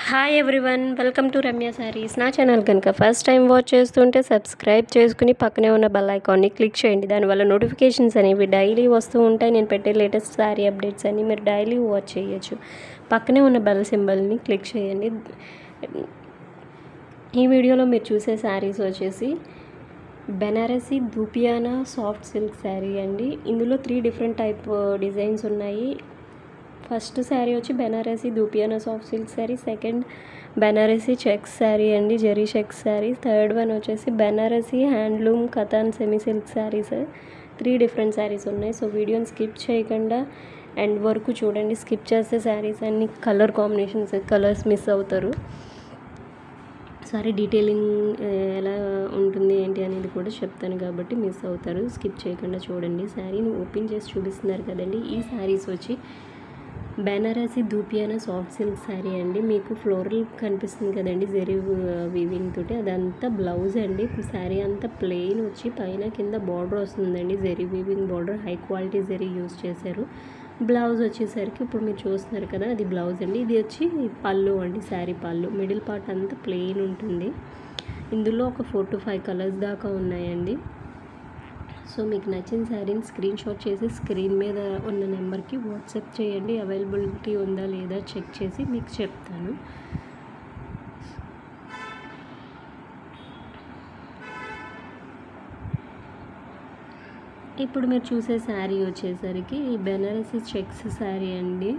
Hi everyone, welcome to Ramya saris. నా channel కనుక first time watch చేస్తుంటే సబ్స్క్రైబ్ చేసుకుని పక్కనే ఉన్న బెల్ ఐకాన్ని క్లిక్ చేయండి. దానివల్ల నోటిఫికేషన్స్ అనేవి డైలీ వస్తూ ఉంటాయి. నేను పెట్టే లేటెస్ట్ శారీ అప్డేట్స్ అన్ని మీరు డైలీ వాచ్ చేయొచ్చు. పక్కనే ఉన్న బెల్ సింబల్ని క్లిక్ చేయండి. ఈ వీడియోలో మీరు చూసే శారీస్ వచ్చేసి బెనారసీ దూపియానా సాఫ్ట్ సిల్క్ శారీ అండి. ఇందులో 3 డిఫరెంట్ టైప్ డిజైన్స్ ఉన్నాయి. ఫస్ట్ శారీ వచ్చి బెనారసీ దూపియానా soft silk sari, second Banarasi checks sari అండి, zari checks sari, third one వచ్చేసి Banarasi handloom Katan semi silk saris. 3 different saris ఉన్నాయి. సో వీడియోని స్కిప్ చేయకుండా ఎండ్ వరకు చూడండి. స్కిప్ చేస్తే శారీస్ అన్ని కలర్ కాంబినేషన్స్, కలర్స్ మిస్ అవుతారు. సారీ డీటెయిలింగ్ ఎలా ఉంటుంది ఏంటి అనేది కూడా చెప్తాను కాబట్టి మిస్ అవుతారు. స్కిప్ చేయకుండా చూడండి. శారీని ఓపెన్ చేసి చూపిస్తున్నారు కదండి. ఈ శారీస్ వచ్చి బెనారసీ దూపియానా సాఫ్ట్ సిల్క్ శారీ అండి. మీకు ఫ్లోరల్ కనిపిస్తుంది కదండి, జరీ వీవింగ్ తోటి. అదంతా బ్లౌజ్ అండి. శారీ అంతా ప్లెయిన్ వచ్చి పైన కింద బార్డర్ వస్తుందండి, zari weaving border. High quality zari use చేశారు. బ్లౌజ్ వచ్చేసరికి ఇప్పుడు మీరు చూస్తున్నారు కదా, అది బ్లౌజ్ అండి. ఇది వచ్చి పళ్ళు అండి, శారీ పళ్ళు. మిడిల్ పార్ట్ అంతా ప్లెయిన్ ఉంటుంది. ఇందులో ఒక 4 to 5 కలర్స్ దాకా ఉన్నాయండి. సో మీకు నచ్చిన శారీని స్క్రీన్ షాట్ చేసి స్క్రీన్ మీద ఉన్న నెంబర్కి వాట్సాప్ చేయండి. అవైలబిలిటీ ఉందా లేదా చెక్ చేసి మీకు చెప్తాను. ఇప్పుడు మీరు చూసే శారీ వచ్చేసరికి బెనారసీ చెక్స్ శారీ అండి.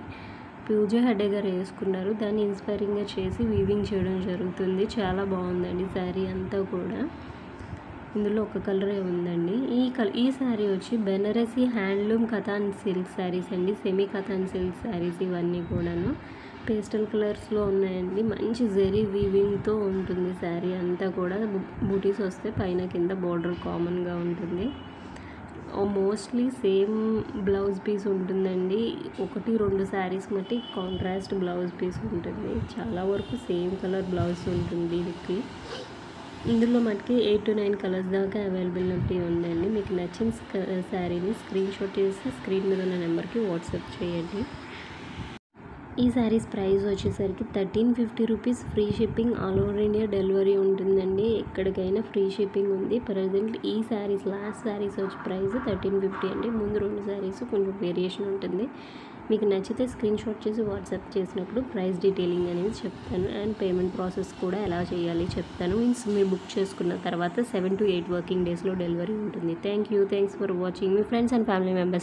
పూజ హెడే గారు వేసుకున్నారు. దాన్ని ఇన్స్పైరింగ్గా చేసి వీవింగ్ చేయడం జరుగుతుంది. చాలా బాగుందండి శారీ అంతా కూడా. ఇందులో ఒక కలరే ఉందండి. ఈ శారీ వచ్చి బెనారసీ హ్యాండ్లూమ్ కథాన్ సిల్క్ శారీస్ అండి, సెమీ కథాన్ సిల్క్ శారీస్. ఇవన్నీ కూడాను పేస్టల్ కలర్స్లో ఉన్నాయండి. మంచి జరీ వీవింగ్తో ఉంటుంది శారీ అంతా కూడా. బూటీస్ వస్తే పైన కింద బార్డర్ కామన్గా ఉంటుంది. మోస్ట్లీ సేమ్ బ్లౌజ్ పీస్ ఉంటుందండి. 1-2 శారీస్ మట్టి కాంట్రాస్ట్ బ్లౌజ్ పీస్ ఉంటుంది. చాలా వరకు సేమ్ కలర్ బ్లౌజ్ ఉంటుంది దీనికి. ఇందులో మటుకి 8 to 9 కలర్స్ దాకా అవైలబిలిటీ ఉందండి. మీకు నచ్చిన శారీని స్క్రీన్ షాట్ చేసి స్క్రీన్ మీద ఉన్న నెంబర్కి వాట్సాప్ చేయండి. ఈ శారీస్ ప్రైస్ వచ్చేసరికి 1350 rupees. Free shipping, all over India delivery ఉంటుందండి. ఎక్కడికైనా ఫ్రీ షిప్పింగ్ ఉంది. ప్రజెంట్ ఈ శారీస్ లాస్ట్ శారీస్ వచ్చి ప్రైస్ 1350 అండి. ముందు 2 శారీస్ కొంచెం వేరియేషన్ ఉంటుంది. మీకు నచ్చితే స్క్రీన్ షాట్ చేసి వాట్సాప్ చేసినప్పుడు ప్రైస్ డీటెయిలింగ్ అనేది చెప్తాను. అండ్ పేమెంట్ ప్రాసెస్ కూడా ఎలా చేయాలి చెప్తాను. మీన్స్ మీరు బుక్ చేసుకున్న తర్వాత 7 to 8 వర్కింగ్ డేస్లో డెలివరీ ఉంటుంది. Thanks for watching. Me friends and family members